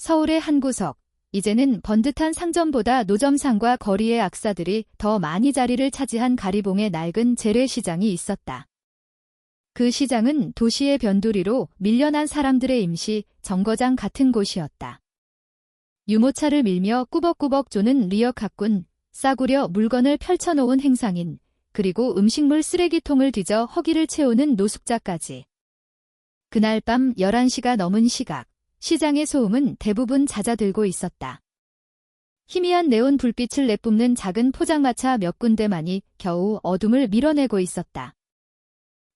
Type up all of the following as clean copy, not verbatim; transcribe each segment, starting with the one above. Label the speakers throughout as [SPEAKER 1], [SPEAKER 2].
[SPEAKER 1] 서울의 한 구석, 이제는 번듯한 상점보다 노점상과 거리의 악사들이 더 많이 자리를 차지한 가리봉의 낡은 재래시장이 있었다. 그 시장은 도시의 변두리로 밀려난 사람들의 임시 정거장 같은 곳이었다. 유모차를 밀며 꾸벅꾸벅 조는 리어카꾼, 싸구려 물건을 펼쳐놓은 행상인, 그리고 음식물 쓰레기통을 뒤져 허기를 채우는 노숙자까지. 그날 밤 11시가 넘은 시각, 시장의 소음은 대부분 잦아들고 있었다. 희미한 네온 불빛을 내뿜는 작은 포장마차 몇 군데만이 겨우 어둠을 밀어내고 있었다.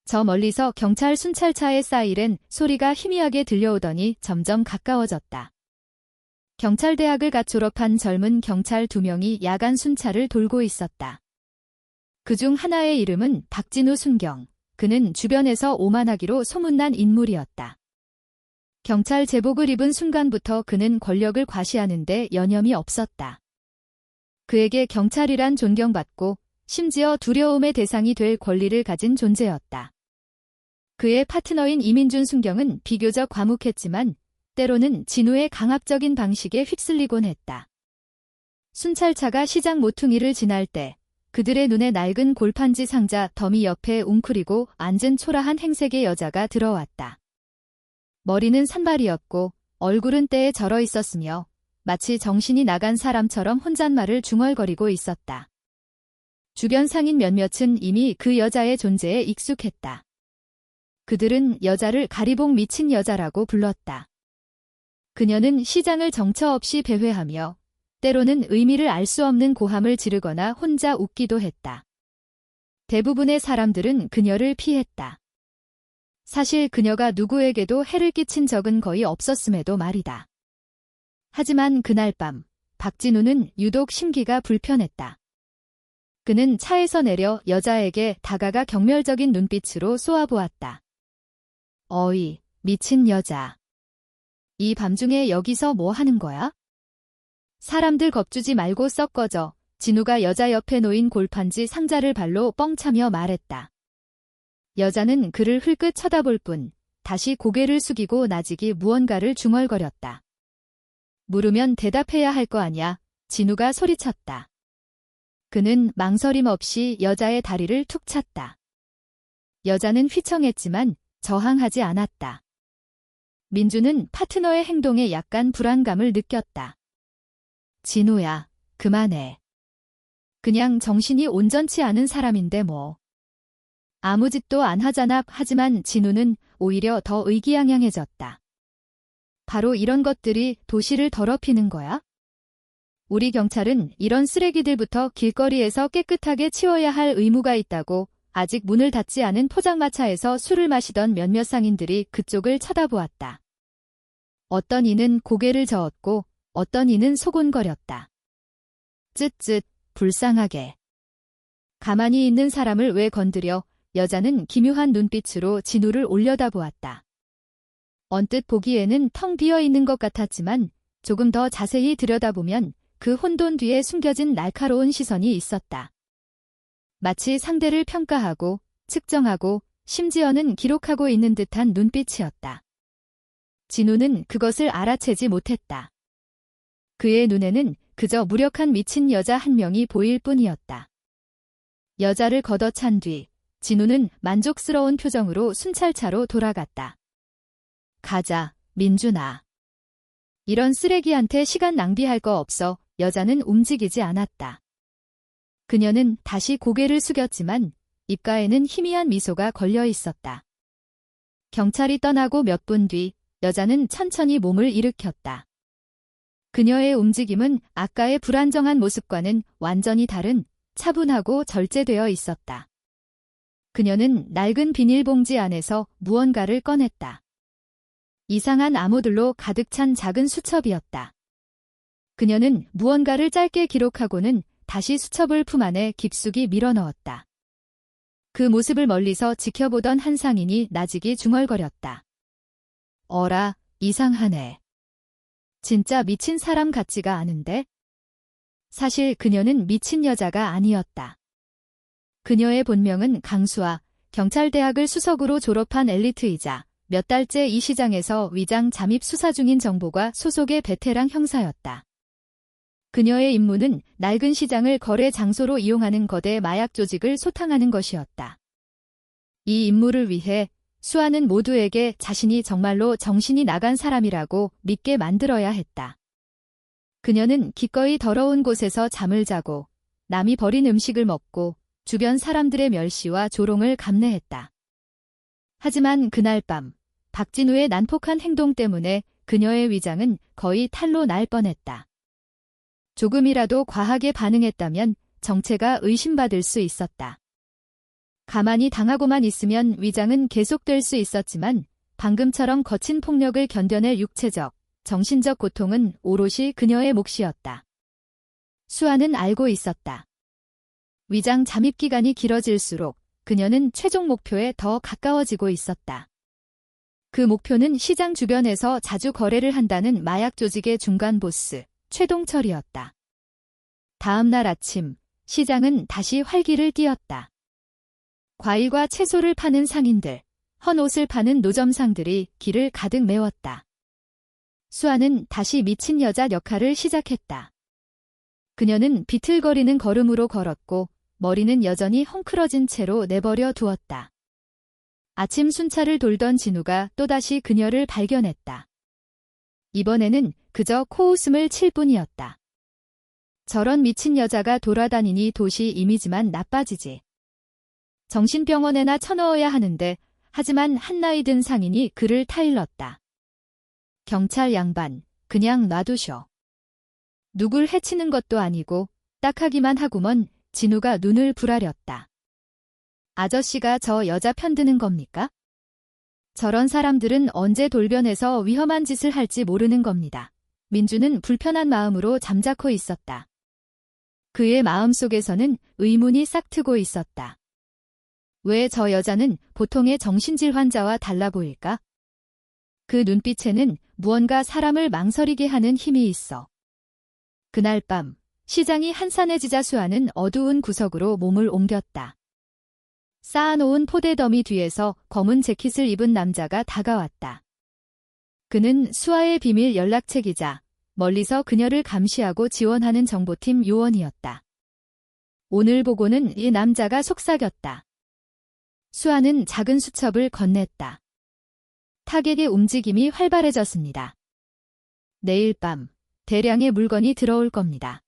[SPEAKER 1] 저 멀리서 경찰 순찰차의 사이렌 소리가 희미하게 들려오더니 점점 가까워졌다. 경찰대학을 갓 졸업한 젊은 경찰 2명이 야간 순찰을 돌고 있었다. 그중 하나의 이름은 박진우 순경, 그는 주변에서 오만하기로 소문난 인물이었다. 경찰 제복을 입은 순간부터 그는 권력을 과시하는데 여념이 없었다. 그에게 경찰이란 존경받고 심지어 두려움의 대상이 될 권리를 가진 존재였다. 그의 파트너인 이민준 순경은 비교적 과묵했지만 때로는 진우의 강압적인 방식에 휩쓸리곤 했다. 순찰차가 시장 모퉁이를 지날 때 그들의 눈에 낡은 골판지 상자 더미 옆에 웅크리고 앉은 초라한 행색의 여자가 들어왔다. 머리는 산발이었고 얼굴은 때에 절어 있었으며 마치 정신이 나간 사람처럼 혼잣말을 중얼거리고 있었다. 주변 상인 몇몇은 이미 그 여자의 존재에 익숙했다. 그들은 여자를 가리봉 미친 여자라고 불렀다. 그녀는 시장을 정처 없이 배회하며 때로는 의미를 알 수 없는 고함을 지르거나 혼자 웃기도 했다. 대부분의 사람들은 그녀를 피했다. 사실 그녀가 누구에게도 해를 끼친 적은 거의 없었음에도 말이다. 하지만 그날 밤, 박진우는 유독 심기가 불편했다. 그는 차에서 내려 여자에게 다가가 경멸적인 눈빛으로 쏘아보았다. 어이, 미친 여자. 이 밤중에 여기서 뭐 하는 거야? 사람들 겁주지 말고 썩 꺼져. 진우가 여자 옆에 놓인 골판지 상자를 발로 뻥차며 말했다. 여자는 그를 흘끗 쳐다볼 뿐 다시 고개를 숙이고 나직이 무언가를 중얼거렸다. 물으면 대답해야 할 거 아냐, 진우가 소리쳤다. 그는 망설임 없이 여자의 다리를 툭 찼다. 여자는 휘청했지만 저항하지 않았다. 민주는 파트너의 행동에 약간 불안감을 느꼈다. 진우야, 그만해. 그냥 정신이 온전치 않은 사람인데 뭐. 아무 짓도 안 하잖아. 하지만 진우는 오히려 더 의기양양해졌다. 바로 이런 것들이 도시를 더럽히는 거야? 우리 경찰은 이런 쓰레기들부터 길거리에서 깨끗하게 치워야 할 의무가 있다고. 아직 문을 닫지 않은 포장마차에서 술을 마시던 몇몇 상인들이 그쪽을 쳐다보았다. 어떤 이는 고개를 저었고 어떤 이는 소곤거렸다. 쯧쯧, 불쌍하게. 가만히 있는 사람을 왜 건드려? 여자는 기묘한 눈빛으로 진우를 올려다보았다. 언뜻 보기에는 텅 비어있는 것 같았지만 조금 더 자세히 들여다보면 그 혼돈 뒤에 숨겨진 날카로운 시선이 있었다. 마치 상대를 평가하고 측정하고 심지어는 기록하고 있는 듯한 눈빛이었다. 진우는 그것을 알아채지 못했다. 그의 눈에는 그저 무력한 미친 여자 한 명이 보일 뿐이었다. 여자를 걷어찬 뒤 진우는 만족스러운 표정으로 순찰차로 돌아갔다. 가자, 민준아. 이런 쓰레기한테 시간 낭비할 거 없어. 여자는 움직이지 않았다. 그녀는 다시 고개를 숙였지만 입가에는 희미한 미소가 걸려 있었다. 경찰이 떠나고 몇 분 뒤 여자는 천천히 몸을 일으켰다. 그녀의 움직임은 아까의 불안정한 모습과는 완전히 다른 차분하고 절제되어 있었다. 그녀는 낡은 비닐봉지 안에서 무언가를 꺼냈다. 이상한 암호들로 가득 찬 작은 수첩이었다. 그녀는 무언가를 짧게 기록하고는 다시 수첩을 품 안에 깊숙이 밀어넣었다. 그 모습을 멀리서 지켜보던 한 상인이 나직이 중얼거렸다. 어라, 이상하네. 진짜 미친 사람 같지가 않은데? 사실 그녀는 미친 여자가 아니었다. 그녀의 본명은 강수아, 경찰대학을 수석으로 졸업한 엘리트이자 몇 달째 이 시장에서 위장 잠입 수사 중인 정보가 소속의 베테랑 형사였다. 그녀의 임무는 낡은 시장을 거래 장소로 이용하는 거대 마약 조직을 소탕하는 것이었다. 이 임무를 위해 수아는 모두에게 자신이 정말로 정신이 나간 사람이라고 믿게 만들어야 했다. 그녀는 기꺼이 더러운 곳에서 잠을 자고 남이 버린 음식을 먹고 주변 사람들의 멸시와 조롱을 감내했다. 하지만 그날 밤 박진우의 난폭한 행동 때문에 그녀의 위장은 거의 탈로 날 뻔했다. 조금이라도 과하게 반응했다면 정체가 의심받을 수 있었다. 가만히 당하고만 있으면 위장은 계속될 수 있었지만 방금처럼 거친 폭력을 견뎌낼 육체적, 정신적 고통은 오롯이 그녀의 몫이었다. 수아는 알고 있었다. 위장 잠입 기간이 길어질수록 그녀는 최종 목표에 더 가까워지고 있었다. 그 목표는 시장 주변에서 자주 거래를 한다는 마약 조직의 중간 보스, 최동철이었다. 다음 날 아침, 시장은 다시 활기를 띠었다. 과일과 채소를 파는 상인들, 헌 옷을 파는 노점상들이 길을 가득 메웠다. 수아는 다시 미친 여자 역할을 시작했다. 그녀는 비틀거리는 걸음으로 걸었고 머리는 여전히 헝클어진 채로 내버려 두었다. 아침 순찰을 돌던 진우가 또다시 그녀를 발견했다. 이번에는 그저 코웃음을 칠 뿐이었다. 저런 미친 여자가 돌아다니니 도시 이미지만 나빠지지. 정신병원에나 쳐넣어야 하는데 하지만 한나이 든 상인이 그를 타일렀다. 경찰 양반, 그냥 놔두셔. 누굴 해치는 것도 아니고 딱하기만 하구먼. 진우가 눈을 부라렸다. 아저씨가 저 여자 편드는 겁니까? 저런 사람들은 언제 돌변해서 위험한 짓을 할지 모르는 겁니다. 민주는 불편한 마음으로 잠자코 있었다. 그의 마음속에서는 의문이 싹트고 있었다. 왜 저 여자는 보통의 정신질 환자와 달라 보일까? 그 눈빛에는 무언가 사람을 망설이게 하는 힘이 있어. 그날 밤 시장이 한산해지자 수아는 어두운 구석으로 몸을 옮겼다. 쌓아놓은 포대더미 뒤에서 검은 재킷을 입은 남자가 다가왔다. 그는 수아의 비밀 연락책이자 멀리서 그녀를 감시하고 지원하는 정보팀 요원이었다. 오늘 보고는 이 남자가 속삭였다. 수아는 작은 수첩을 건넸다. 타객의 움직임이 활발해졌습니다. 내일 밤 대량의 물건이 들어올 겁니다.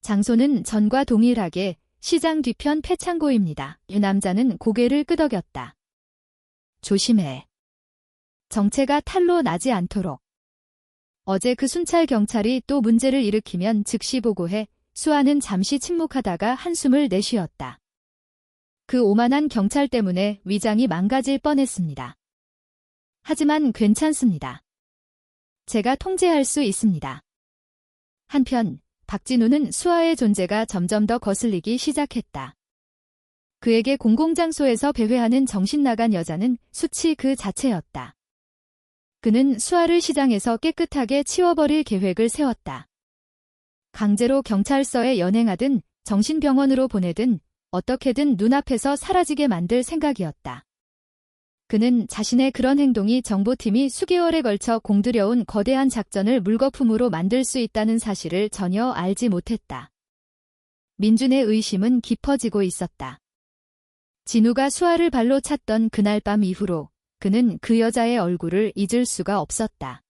[SPEAKER 1] 장소는 전과 동일하게 시장 뒤편 폐창고입니다. 이 남자는 고개를 끄덕였다. 조심해. 정체가 탈로 나지 않도록. 어제 그 순찰 경찰이 또 문제를 일으키면 즉시 보고해. 수아는 잠시 침묵하다가 한숨을 내쉬었다. 그 오만한 경찰 때문에 위장이 망가질 뻔했습니다. 하지만 괜찮습니다. 제가 통제할 수 있습니다. 한편 박진우는 수아의 존재가 점점 더 거슬리기 시작했다. 그에게 공공장소에서 배회하는 정신나간 여자는 수치 그 자체였다. 그는 수아를 시장에서 깨끗하게 치워버릴 계획을 세웠다. 강제로 경찰서에 연행하든 정신병원으로 보내든 어떻게든 눈앞에서 사라지게 만들 생각이었다. 그는 자신의 그런 행동이 정보팀이 수개월에 걸쳐 공들여온 거대한 작전을 물거품으로 만들 수 있다는 사실을 전혀 알지 못했다. 민준의 의심은 깊어지고 있었다. 진우가 수아를 발로 찼던 그날 밤 이후로 그는 그 여자의 얼굴을 잊을 수가 없었다.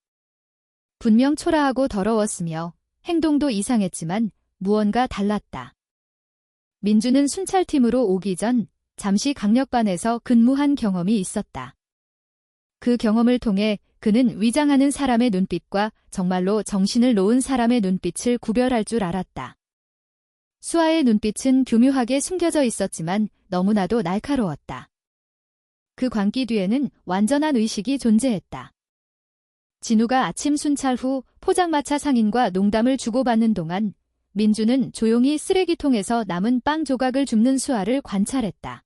[SPEAKER 1] 분명 초라하고 더러웠으며 행동도 이상했지만 무언가 달랐다. 민준은 순찰팀으로 오기 전 잠시 강력반에서 근무한 경험이 있었다. 그 경험을 통해 그는 위장하는 사람의 눈빛과 정말로 정신을 놓은 사람의 눈빛을 구별할 줄 알았다. 수아의 눈빛은 교묘하게 숨겨져 있었지만 너무나도 날카로웠다. 그 광기 뒤에는 완전한 의식이 존재했다. 진우가 아침 순찰 후 포장마차 상인과 농담을 주고받는 동안 민주는 조용히 쓰레기통에서 남은 빵 조각을 줍는 수아를 관찰했다.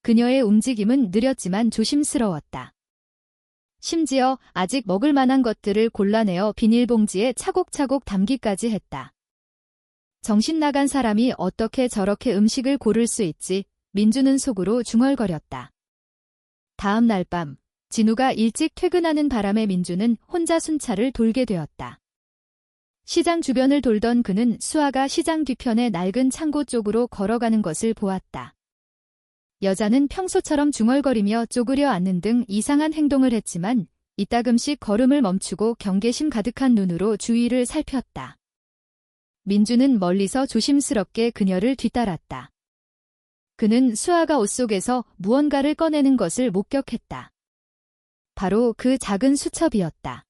[SPEAKER 1] 그녀의 움직임은 느렸지만 조심스러웠다. 심지어 아직 먹을 만한 것들을 골라내어 비닐봉지에 차곡차곡 담기까지 했다. 정신 나간 사람이 어떻게 저렇게 음식을 고를 수 있지? 민주는 속으로 중얼거렸다. 다음 날 밤 진우가 일찍 퇴근하는 바람에 민주는 혼자 순찰을 돌게 되었다. 시장 주변을 돌던 그는 수아가 시장 뒤편의 낡은 창고 쪽으로 걸어가는 것을 보았다. 여자는 평소처럼 중얼거리며 쪼그려 앉는 등 이상한 행동을 했지만 이따금씩 걸음을 멈추고 경계심 가득한 눈으로 주위를 살폈다. 민주는 멀리서 조심스럽게 그녀를 뒤따랐다. 그는 수아가 옷 속에서 무언가를 꺼내는 것을 목격했다. 바로 그 작은 수첩이었다.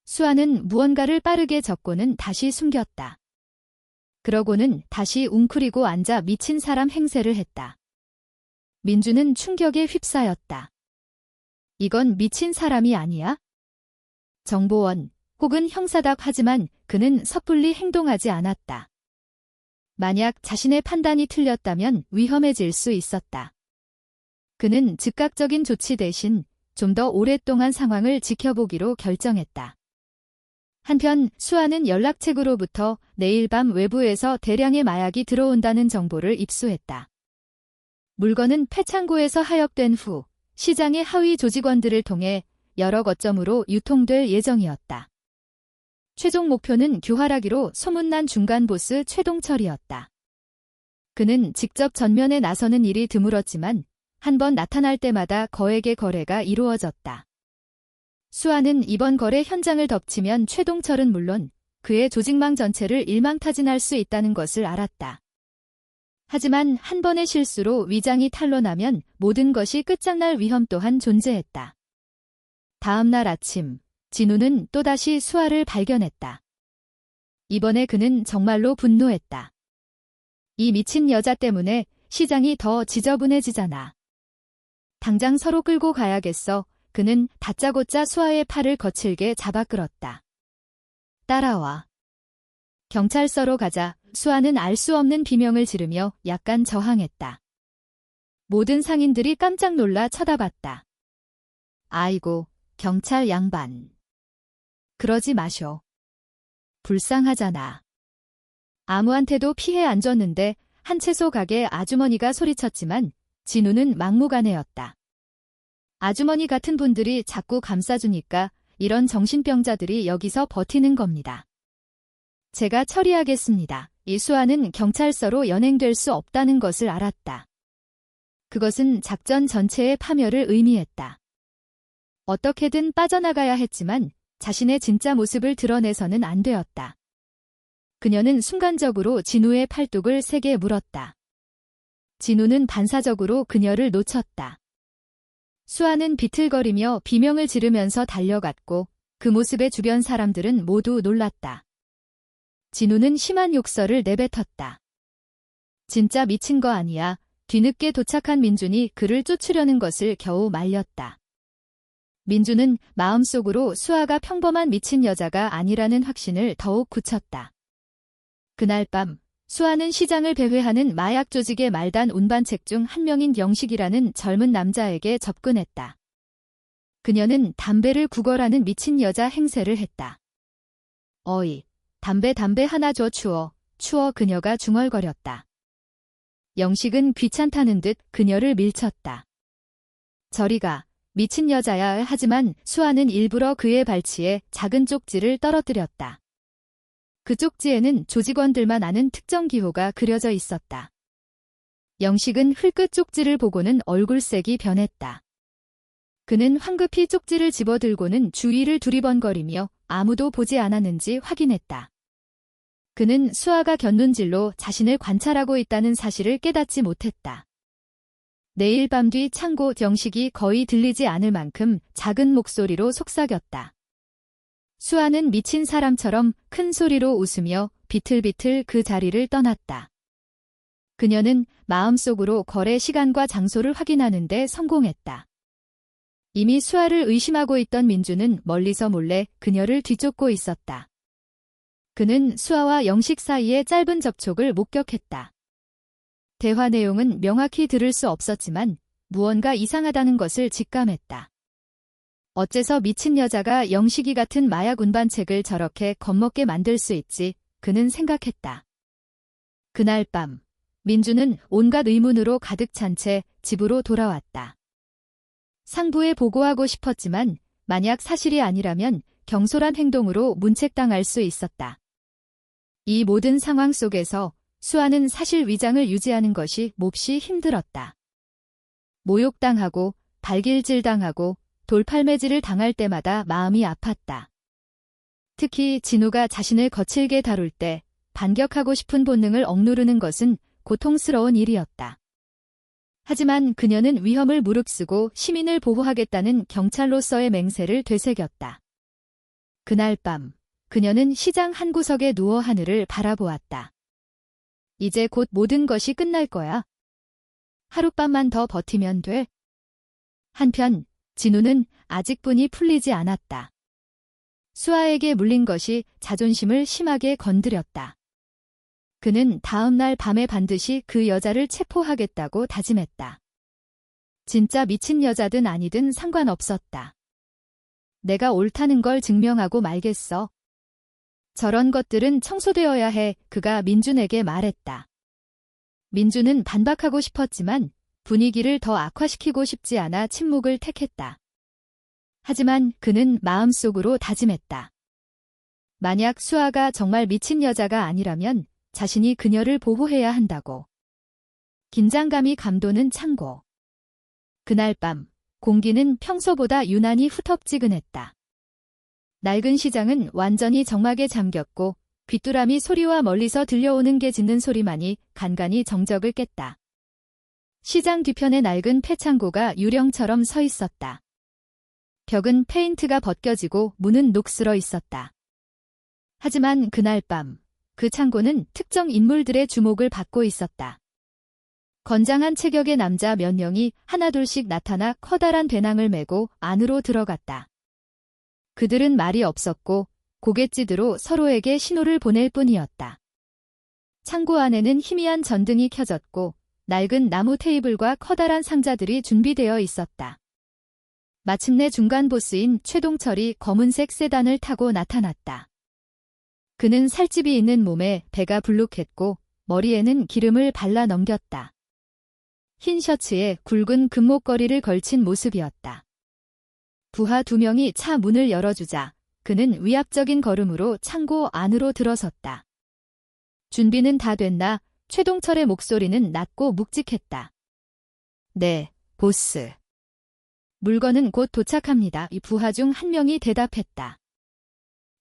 [SPEAKER 1] 수아는 무언가를 빠르게 적고는 다시 숨겼다. 그러고는 다시 웅크리고 앉아 미친 사람 행세를 했다. 민주는 충격에 휩싸였다. 이건 미친 사람이 아니야? 정보원 혹은 형사다 하지만 그는 섣불리 행동하지 않았다. 만약 자신의 판단이 틀렸다면 위험해질 수 있었다. 그는 즉각적인 조치 대신 좀 더 오랫동안 상황을 지켜보기로 결정했다. 한편 수아는 연락책으로부터 내일 밤 외부에서 대량의 마약이 들어온다는 정보를 입수했다. 물건은 폐창고에서 하역된 후 시장의 하위 조직원들을 통해 여러 거점으로 유통될 예정이었다. 최종 목표는 교활하기로 소문난 중간 보스 최동철이었다. 그는 직접 전면에 나서는 일이 드물었지만 한 번 나타날 때마다 거액의 거래가 이루어졌다. 수아는 이번 거래 현장을 덮치면 최동철은 물론 그의 조직망 전체를 일망타진할 수 있다는 것을 알았다. 하지만 한 번의 실수로 위장이 탄로나면 모든 것이 끝장날 위험 또한 존재했다. 다음 날 아침, 진우는 또다시 수아를 발견했다. 이번에 그는 정말로 분노했다. 이 미친 여자 때문에 시장이 더 지저분해지잖아. 당장 서로 끌고 가야겠어. 그는 다짜고짜 수아의 팔을 거칠게 잡아 끌었다. 따라와. 경찰서로 가자. 수아는 알 수 없는 비명을 지르며 약간 저항했다. 모든 상인들이 깜짝 놀라 쳐다봤다. 아이고, 경찰 양반. 그러지 마쇼. 불쌍하잖아. 아무한테도 피해 안 줬는데 한 채소 가게 아주머니가 소리쳤지만 진우는 막무가내였다. 아주머니 같은 분들이 자꾸 감싸주니까 이런 정신병자들이 여기서 버티는 겁니다. 제가 처리하겠습니다. 이 수아는 경찰서로 연행될 수 없다는 것을 알았다. 그것은 작전 전체의 파멸을 의미했다. 어떻게든 빠져나가야 했지만 자신의 진짜 모습을 드러내서는 안 되었다. 그녀는 순간적으로 진우의 팔뚝을 세게 물었다. 진우는 반사적으로 그녀를 놓쳤다. 수아는 비틀거리며 비명을 지르면서 달려갔고 그 모습에 주변 사람들은 모두 놀랐다. 진우는 심한 욕설을 내뱉었다. 진짜 미친 거 아니야. 뒤늦게 도착한 민준이 그를 쫓으려는 것을 겨우 말렸다. 민준은 마음속으로 수아가 평범한 미친 여자가 아니라는 확신을 더욱 굳혔다. 그날 밤 수아는 시장을 배회하는 마약 조직의 말단 운반책 중 한 명인 영식이라는 젊은 남자에게 접근했다. 그녀는 담배를 구걸하는 미친 여자 행세를 했다. 어이, 담배 하나 줘. 추워 그녀가 중얼거렸다. 영식은 귀찮다는 듯 그녀를 밀쳤다. 저리가, 미친 여자야. 하지만 수아는 일부러 그의 발치에 작은 쪽지를 떨어뜨렸다. 그 쪽지에는 조직원들만 아는 특정 기호가 그려져 있었다. 영식은 흘끗 쪽지를 보고는 얼굴색이 변했다. 그는 황급히 쪽지를 집어들고는 주위를 두리번거리며 아무도 보지 않았는지 확인했다. 그는 수아가 곁눈질로 자신을 관찰하고 있다는 사실을 깨닫지 못했다. 내일 밤 뒤 창고 영식이 거의 들리지 않을 만큼 작은 목소리로 속삭였다. 수아는 미친 사람처럼 큰 소리로 웃으며 비틀비틀 그 자리를 떠났다. 그녀는 마음속으로 거래 시간과 장소를 확인하는 데 성공했다. 이미 수아를 의심하고 있던 민주는 멀리서 몰래 그녀를 뒤쫓고 있었다. 그는 수아와 영식 사이의 짧은 접촉을 목격했다. 대화 내용은 명확히 들을 수 없었지만 무언가 이상하다는 것을 직감했다. 어째서 미친 여자가 영식이 같은 마약 운반책을 저렇게 겁먹게 만들 수 있지, 그는 생각했다. 그날 밤, 민주는 온갖 의문으로 가득 찬 채 집으로 돌아왔다. 상부에 보고하고 싶었지만 만약 사실이 아니라면 경솔한 행동으로 문책당할 수 있었다. 이 모든 상황 속에서 수아는 사실 위장을 유지하는 것이 몹시 힘들었다. 모욕당하고 발길질당하고 돌팔매질을 당할 때마다 마음이 아팠다. 특히 진우가 자신을 거칠게 다룰 때 반격하고 싶은 본능을 억누르는 것은 고통스러운 일이었다. 하지만 그녀는 위험을 무릅쓰고 시민을 보호하겠다는 경찰로서의 맹세를 되새겼다. 그날 밤, 그녀는 시장 한 구석에 누워 하늘을 바라보았다. 이제 곧 모든 것이 끝날 거야. 하룻밤만 더 버티면 돼. 한편, 진우는 아직 분이 풀리지 않았다. 수아에게 물린 것이 자존심을 심하게 건드렸다. 그는 다음 날 밤에 반드시 그 여자를 체포하겠다고 다짐했다. 진짜 미친 여자든 아니든 상관없었다. 내가 옳다는 걸 증명하고 말겠어. 저런 것들은 청소되어야 해, 그가 민준에게 말했다. 민준은 반박하고 싶었지만 분위기를 더 악화시키고 싶지 않아 침묵을 택했다. 하지만 그는 마음속으로 다짐했다. 만약 수아가 정말 미친 여자가 아니라면 자신이 그녀를 보호해야 한다고. 긴장감이 감도는 창고. 그날 밤, 공기는 평소보다 유난히 후텁지근했다. 낡은 시장은 완전히 정막에 잠겼고 귀뚜라미 소리와 멀리서 들려오는 개 짖는 소리만이 간간히 정적을 깼다. 시장 뒤편에 낡은 폐창고가 유령처럼 서 있었다. 벽은 페인트가 벗겨지고 문은 녹슬어 있었다. 하지만 그날 밤, 그 창고는 특정 인물들의 주목을 받고 있었다. 건장한 체격의 남자 몇 명이 하나둘씩 나타나 커다란 배낭을 메고 안으로 들어갔다. 그들은 말이 없었고 고갯짓으로 서로에게 신호를 보낼 뿐이었다. 창고 안에는 희미한 전등이 켜졌고 낡은 나무 테이블과 커다란 상자들이 준비되어 있었다. 마침내 중간 보스인 최동철이 검은색 세단을 타고 나타났다. 그는 살집이 있는 몸에 배가 불룩했고 머리에는 기름을 발라 넘겼다. 흰 셔츠에 굵은 금목걸이를 걸친 모습이었다. 부하 2명이 차 문을 열어주자 그는 위압적인 걸음으로 창고 안으로 들어섰다. 준비는 다 됐나? 최동철의 목소리는 낮고 묵직했다. 네, 보스. 물건은 곧 도착합니다. 이 부하 중 한 명이 대답했다.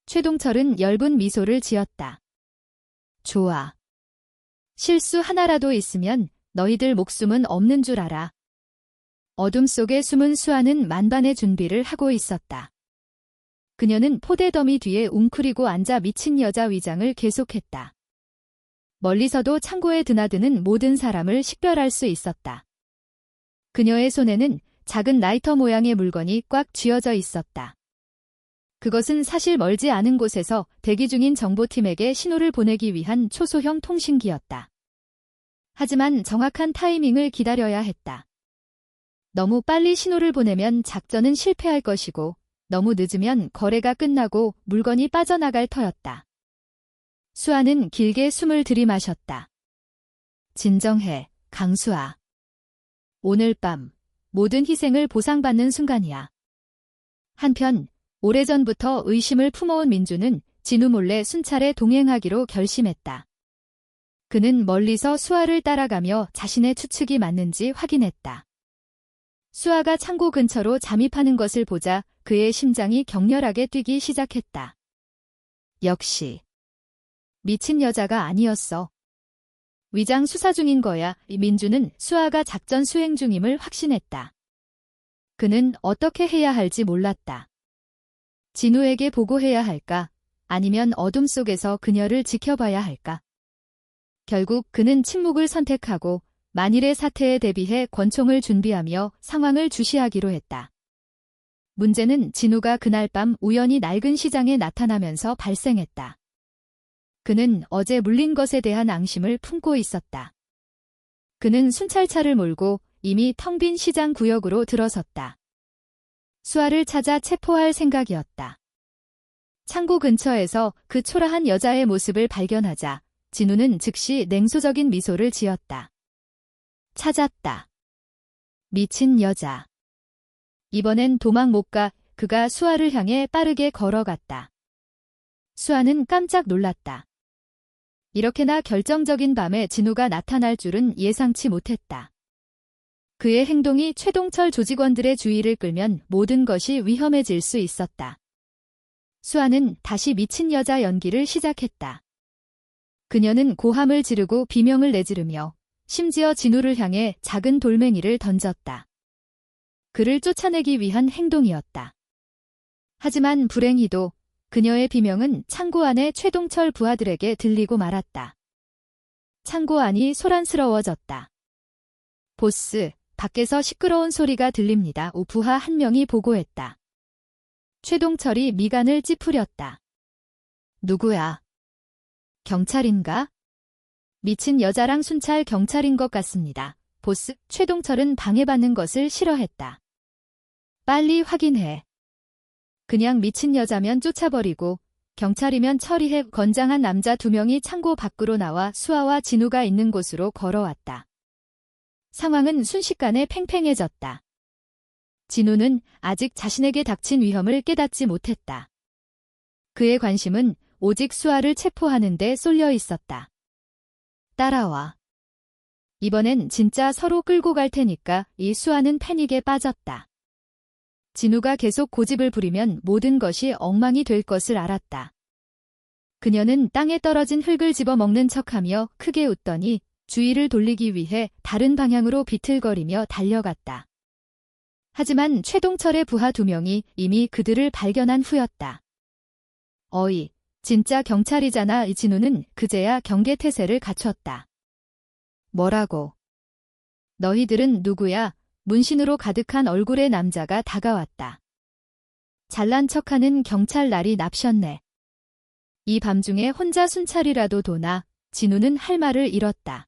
[SPEAKER 1] 최동철은 엷은 미소를 지었다. 좋아. 실수 하나라도 있으면 너희들 목숨은 없는 줄 알아. 어둠 속에 숨은 수아는 만반의 준비를 하고 있었다. 그녀는 포대 더미 뒤에 웅크리고 앉아 미친 여자 위장을 계속했다. 멀리서도 창고에 드나드는 모든 사람을 식별할 수 있었다. 그녀의 손에는 작은 라이터 모양의 물건이 꽉 쥐어져 있었다. 그것은 사실 멀지 않은 곳에서 대기 중인 정보팀에게 신호를 보내기 위한 초소형 통신기였다. 하지만 정확한 타이밍을 기다려야 했다. 너무 빨리 신호를 보내면 작전은 실패할 것이고 너무 늦으면 거래가 끝나고 물건이 빠져나갈 터였다. 수아는 길게 숨을 들이마셨다. 진정해, 강수아. 오늘 밤 모든 희생을 보상받는 순간이야. 한편 오래전부터 의심을 품어온 민주는 진우 몰래 순찰에 동행하기로 결심했다. 그는 멀리서 수아를 따라가며 자신의 추측이 맞는지 확인했다. 수아가 창고 근처로 잠입하는 것을 보자 그의 심장이 격렬하게 뛰기 시작했다. 역시 미친 여자가 아니었어. 위장 수사 중인 거야. 민주는 수아가 작전 수행 중임을 확신했다. 그는 어떻게 해야 할지 몰랐다. 진우에게 보고해야 할까? 아니면 어둠 속에서 그녀를 지켜봐야 할까? 결국 그는 침묵을 선택하고 만일의 사태에 대비해 권총을 준비하며 상황을 주시하기로 했다. 문제는 진우가 그날 밤 우연히 낡은 시장에 나타나면서 발생했다. 그는 어제 물린 것에 대한 앙심을 품고 있었다. 그는 순찰차를 몰고 이미 텅 빈 시장 구역으로 들어섰다. 수아를 찾아 체포할 생각이었다. 창고 근처에서 그 초라한 여자의 모습을 발견하자 진우는 즉시 냉소적인 미소를 지었다. 찾았다. 미친 여자. 이번엔 도망 못 가. 그가 수아를 향해 빠르게 걸어갔다. 수아는 깜짝 놀랐다. 이렇게나 결정적인 밤에 진우가 나타날 줄은 예상치 못했다. 그의 행동이 최동철 조직원들의 주의를 끌면 모든 것이 위험해질 수 있었다. 수아는 다시 미친 여자 연기를 시작했다. 그녀는 고함을 지르고 비명을 내지르며 심지어 진우를 향해 작은 돌멩이를 던졌다. 그를 쫓아내기 위한 행동이었다. 하지만 불행히도 그녀의 비명은 창고 안의 최동철 부하들에게 들리고 말았다. 창고 안이 소란스러워졌다. 보스, 밖에서 시끄러운 소리가 들립니다. 부하 한 명이 보고했다. 최동철이 미간을 찌푸렸다. 누구야? 경찰인가? 미친 여자랑 순찰 경찰인 것 같습니다. 보스, 최동철은 방해받는 것을 싫어했다. 빨리 확인해. 그냥 미친 여자면 쫓아버리고 경찰이면 처리해. 건장한 남자 2명이 창고 밖으로 나와 수아와 진우가 있는 곳으로 걸어왔다. 상황은 순식간에 팽팽해졌다. 진우는 아직 자신에게 닥친 위험을 깨닫지 못했다. 그의 관심은 오직 수아를 체포하는 데 쏠려 있었다. 따라와. 이번엔 진짜 서로 끌고 갈 테니까. 이 수아는 패닉에 빠졌다. 진우가 계속 고집을 부리면 모든 것이 엉망이 될 것을 알았다. 그녀는 땅에 떨어진 흙을 집어먹는 척하며 크게 웃더니 주의를 돌리기 위해 다른 방향으로 비틀거리며 달려갔다. 하지만 최동철의 부하 2명이 이미 그들을 발견한 후였다. 어이, 진짜 경찰이잖아. 진우는 그제야 경계태세를 갖췄다. 뭐라고? 너희들은 누구야? 문신으로 가득한 얼굴의 남자가 다가왔다. 잘난 척하는 경찰 날이 납셨네. 이 밤중에 혼자 순찰이라도 도나. 진우는 할 말을 잃었다.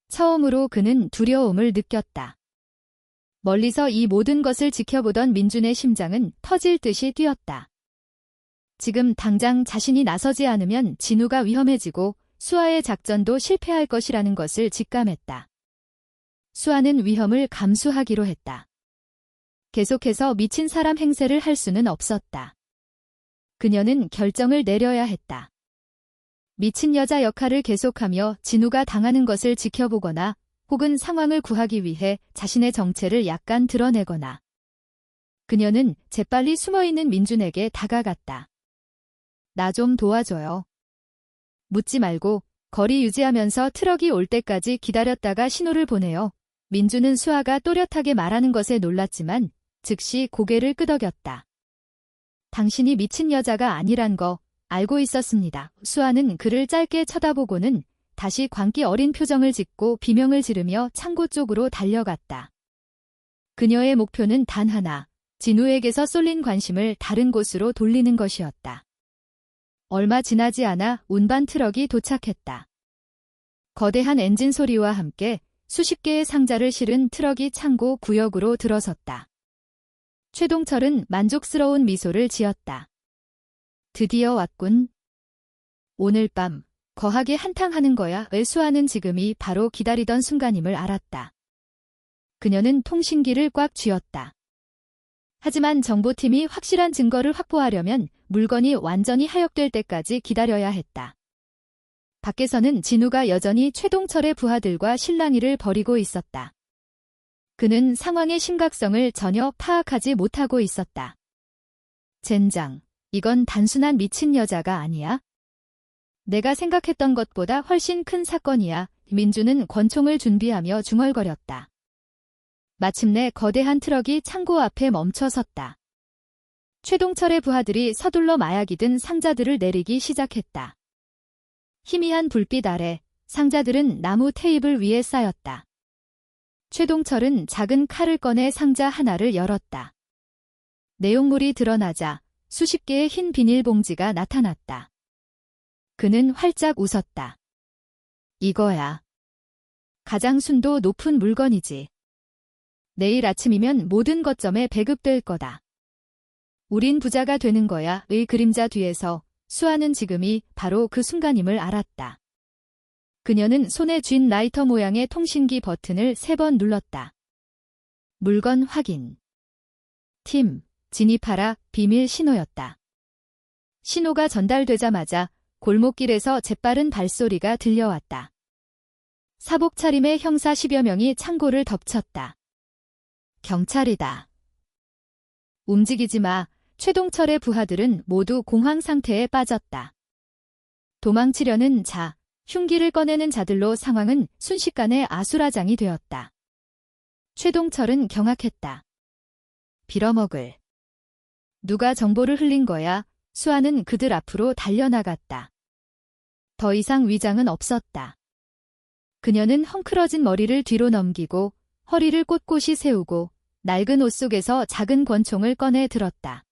[SPEAKER 1] 처음으로 그는 두려움을 느꼈다. 멀리서 이 모든 것을 지켜보던 민준의 심장은 터질 듯이 뛰었다. 지금 당장 자신이 나서지 않으면 진우가 위험해지고 수아의 작전도 실패할 것이라는 것을 직감했다. 수아는 위험을 감수하기로 했다. 계속해서 미친 사람 행세를 할 수는 없었다. 그녀는 결정을 내려야 했다. 미친 여자 역할을 계속하며 진우가 당하는 것을 지켜보거나 혹은 상황을 구하기 위해 자신의 정체를 약간 드러내거나. 그녀는 재빨리 숨어있는 민준에게 다가갔다. 나 좀 도와줘요. 묻지 말고 거리 유지하면서 트럭이 올 때까지 기다렸다가 신호를 보내요. 민준은 수아가 또렷하게 말하는 것에 놀랐지만 즉시 고개를 끄덕였다. 당신이 미친 여자가 아니란 거 알고 있었습니다. 수아는 그를 짧게 쳐다보고는 다시 광기 어린 표정을 짓고 비명을 지르며 창고 쪽으로 달려갔다. 그녀의 목표는 단 하나, 진우에게서 쏠린 관심을 다른 곳으로 돌리는 것이었다. 얼마 지나지 않아 운반 트럭이 도착했다. 거대한 엔진 소리와 함께 수십 개의 상자를 실은 트럭이 창고 구역으로 들어섰다. 최동철은 만족스러운 미소를 지었다. 드디어 왔군. 오늘 밤 거하게 한탕하는 거야. 수아는 지금이 바로 기다리던 순간임을 알았다. 그녀는 통신기를 꽉 쥐었다. 하지만 정보팀이 확실한 증거를 확보하려면 물건이 완전히 하역될 때까지 기다려야 했다. 밖에서는 진우가 여전히 최동철의 부하들과 실랑이를 벌이고 있었다. 그는 상황의 심각성을 전혀 파악하지 못하고 있었다. 젠장, 이건 단순한 미친 여자가 아니야? 내가 생각했던 것보다 훨씬 큰 사건이야. 민주는 권총을 준비하며 중얼거렸다. 마침내 거대한 트럭이 창고 앞에 멈춰섰다. 최동철의 부하들이 서둘러 마약이 든 상자들을 내리기 시작했다. 희미한 불빛 아래 상자들은 나무 테이블 위에 쌓였다. 최동철은 작은 칼을 꺼내 상자 하나를 열었다. 내용물이 드러나자 수십 개의 흰 비닐봉지가 나타났다. 그는 활짝 웃었다. 이거야. 가장 순도 높은 물건이지. 내일 아침이면 모든 거점에 배급될 거다. 우린 부자가 되는 거야. 의 그림자 뒤에서 수아는 지금이 바로 그 순간임을 알았다. 그녀는 손에 쥔 라이터 모양의 통신기 버튼을 3번 눌렀다. 물건 확인. 팀, 진입하라, 비밀 신호였다. 신호가 전달되자마자 골목길에서 재빠른 발소리가 들려왔다. 사복 차림의 형사 10여 명이 창고를 덮쳤다. 경찰이다. 움직이지 마. 최동철의 부하들은 모두 공황 상태에 빠졌다. 도망치려는 자, 흉기를 꺼내는 자들로 상황은 순식간에 아수라장이 되었다. 최동철은 경악했다. 빌어먹을. 누가 정보를 흘린 거야? 수아는 그들 앞으로 달려나갔다. 더 이상 위장은 없었다. 그녀는 헝클어진 머리를 뒤로 넘기고 허리를 꼿꼿이 세우고 낡은 옷 속에서 작은 권총을 꺼내 들었다.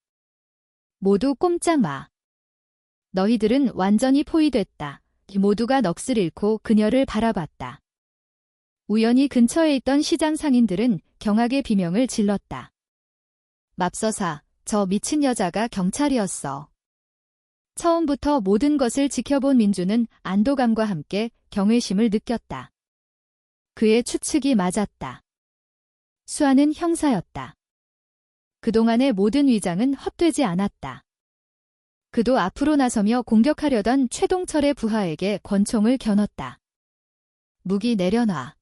[SPEAKER 1] 모두 꼼짝 마. 너희들은 완전히 포위됐다. 모두가 넋을 잃고 그녀를 바라봤다. 우연히 근처에 있던 시장 상인들은 경악의 비명을 질렀다. 맙서사, 저 미친 여자가 경찰이었어. 처음부터 모든 것을 지켜본 민주는 안도감과 함께 경외심을 느꼈다. 그의 추측이 맞았다. 수아는 형사였다. 그동안의 모든 위장은 헛되지 않았다. 그도 앞으로 나서며 공격하려던 최동철의 부하에게 권총을 겨눴다. 무기 내려놔.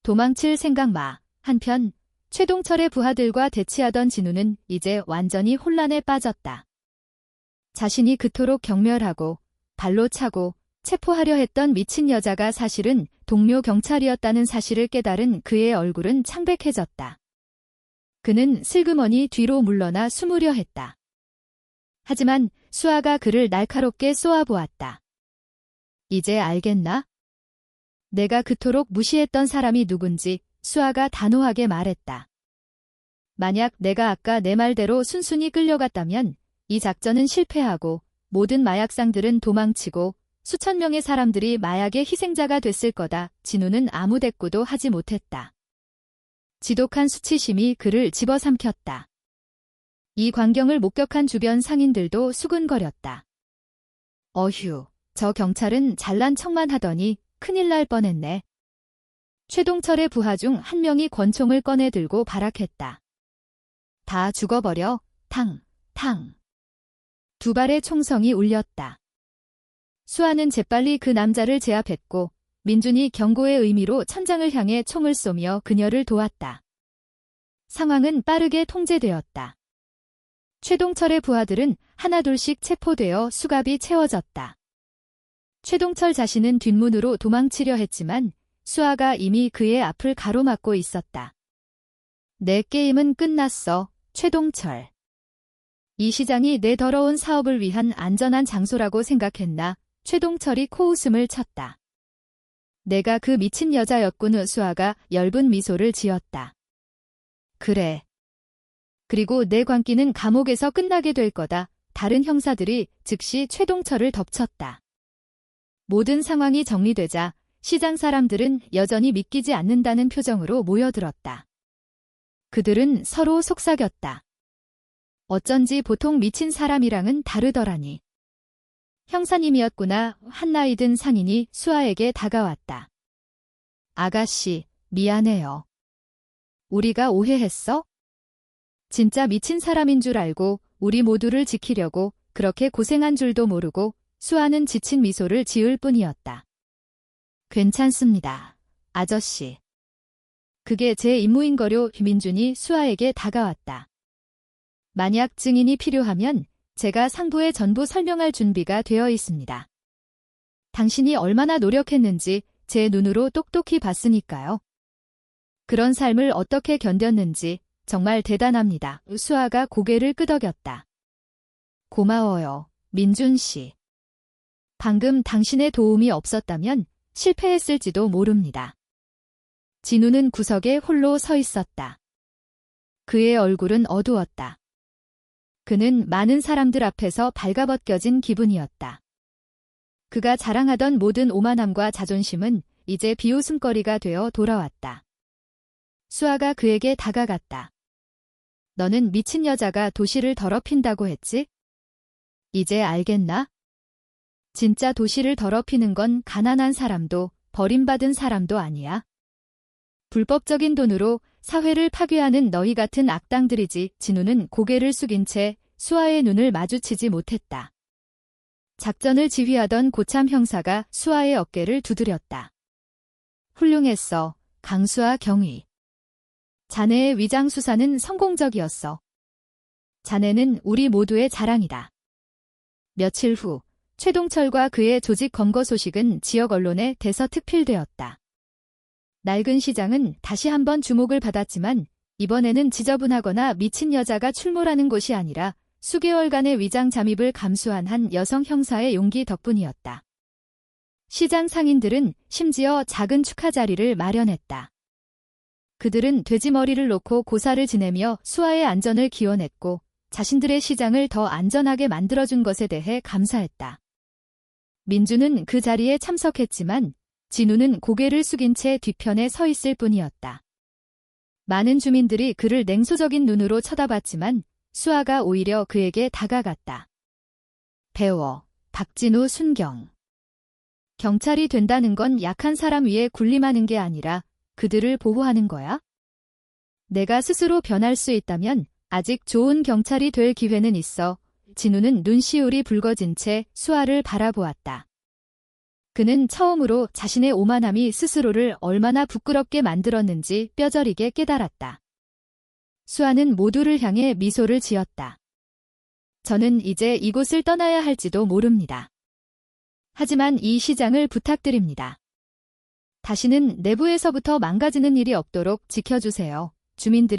[SPEAKER 1] 도망칠 생각 마. 한편 최동철의 부하들과 대치하던 진우는 이제 완전히 혼란에 빠졌다. 자신이 그토록 경멸하고 발로 차고 체포하려 했던 미친 여자가 사실은 동료 경찰이었다는 사실을 깨달은 그의 얼굴은 창백해졌다. 그는 슬그머니 뒤로 물러나 숨으려 했다. 하지만 수아가 그를 날카롭게 쏘아보았다. 이제 알겠나? 내가 그토록 무시했던 사람이 누군지 수아가 단호하게 말했다. 만약 내가 아까 내 말대로 순순히 끌려갔다면 이 작전은 실패하고 모든 마약상들은 도망치고 수천 명의 사람들이 마약의 희생자가 됐을 거다. 진우는 아무 대꾸도 하지 못했다. 지독한 수치심이 그를 집어삼켰다. 이 광경을 목격한 주변 상인들도 수근거렸다. 어휴, 저 경찰은 잘난 척만 하더니 큰일 날 뻔했네. 최동철의 부하 중 한 명이 권총을 꺼내 들고 발악했다. 다 죽어버려. 탕, 탕. 두 발의 총성이 울렸다. 수아는 재빨리 그 남자를 제압했고 민준이 경고의 의미로 천장을 향해 총을 쏘며 그녀를 도왔다. 상황은 빠르게 통제되었다. 최동철의 부하들은 하나둘씩 체포되어 수갑이 채워졌다. 최동철 자신은 뒷문으로 도망치려 했지만 수아가 이미 그의 앞을 가로막고 있었다. 내 게임은 끝났어, 최동철. 이 시장이 내 더러운 사업을 위한 안전한 장소라고 생각했나? 최동철이 코웃음을 쳤다. 내가 그 미친 여자였군. 수아가 엷은 미소를 지었다. 그래. 그리고 내 광기는 감옥에서 끝나게 될 거다. 다른 형사들이 즉시 최동철을 덮쳤다. 모든 상황이 정리되자 시장 사람들은 여전히 믿기지 않는다는 표정으로 모여들었다. 그들은 서로 속삭였다. 어쩐지 보통 미친 사람이랑은 다르더라니. 형사님이었구나. 한 나이 든 상인이 수아에게 다가왔다. 아가씨, 미안해요. 우리가 오해했어? 진짜 미친 사람인 줄 알고 우리 모두를 지키려고 그렇게 고생한 줄도 모르고 수아는 지친 미소를 지을 뿐이었다. 괜찮습니다, 아저씨. 그게 제 임무인거려. 민준이 수아에게 다가왔다. 만약 증인이 필요하면 제가 상부에 전부 설명할 준비가 되어 있습니다. 당신이 얼마나 노력했는지 제 눈으로 똑똑히 봤으니까요. 그런 삶을 어떻게 견뎠는지 정말 대단합니다. 수아가 고개를 끄덕였다. 고마워요, 민준 씨. 방금 당신의 도움이 없었다면 실패했을지도 모릅니다. 진우는 구석에 홀로 서 있었다. 그의 얼굴은 어두웠다. 그는 많은 사람들 앞에서 발가벗겨진 기분이었다. 그가 자랑하던 모든 오만함과 자존심은 이제 비웃음거리가 되어 돌아왔다. 수아가 그에게 다가갔다. 너는 미친 여자가 도시를 더럽힌다고 했지? 이제 알겠나? 진짜 도시를 더럽히는 건 가난한 사람도 버림받은 사람도 아니야. 불법적인 돈으로 사회를 파괴하는 너희 같은 악당들이지. 진우는 고개를 숙인 채 수아의 눈을 마주치지 못했다. 작전을 지휘하던 고참 형사가 수아의 어깨를 두드렸다. 훌륭했어, 강수아 경위. 자네의 위장 수사는 성공적이었어. 자네는 우리 모두의 자랑이다. 며칠 후 최동철과 그의 조직 검거 소식은 지역 언론에 대서특필되었다. 낡은 시장은 다시 한번 주목을 받았지만 이번에는 지저분하거나 미친 여자가 출몰하는 곳이 아니라 수개월간의 위장 잠입을 감수한 한 여성 형사의 용기 덕분이었다. 시장 상인들은 심지어 작은 축하 자리를 마련했다. 그들은 돼지머리를 놓고 고사를 지내며 수아의 안전을 기원했고 자신들의 시장을 더 안전하게 만들어준 것에 대해 감사했다. 민주는 그 자리에 참석했지만 진우는 고개를 숙인 채 뒤편에 서 있을 뿐이었다. 많은 주민들이 그를 냉소적인 눈으로 쳐다봤지만 수아가 오히려 그에게 다가갔다. 배워, 박진우 순경. 경찰이 된다는 건 약한 사람 위에 군림하는 게 아니라 그들을 보호하는 거야? 내가 스스로 변할 수 있다면 아직 좋은 경찰이 될 기회는 있어. 진우는 눈시울이 붉어진 채 수아를 바라보았다. 그는 처음으로 자신의 오만함이 스스로를 얼마나 부끄럽게 만들었는지 뼈저리게 깨달았다. 수아는 모두를 향해 미소를 지었다. 저는 이제 이곳을 떠나야 할지도 모릅니다. 하지만 이 시장을 부탁드립니다. 다시는 내부에서부터 망가지는 일이 없도록 지켜주세요. 주민들이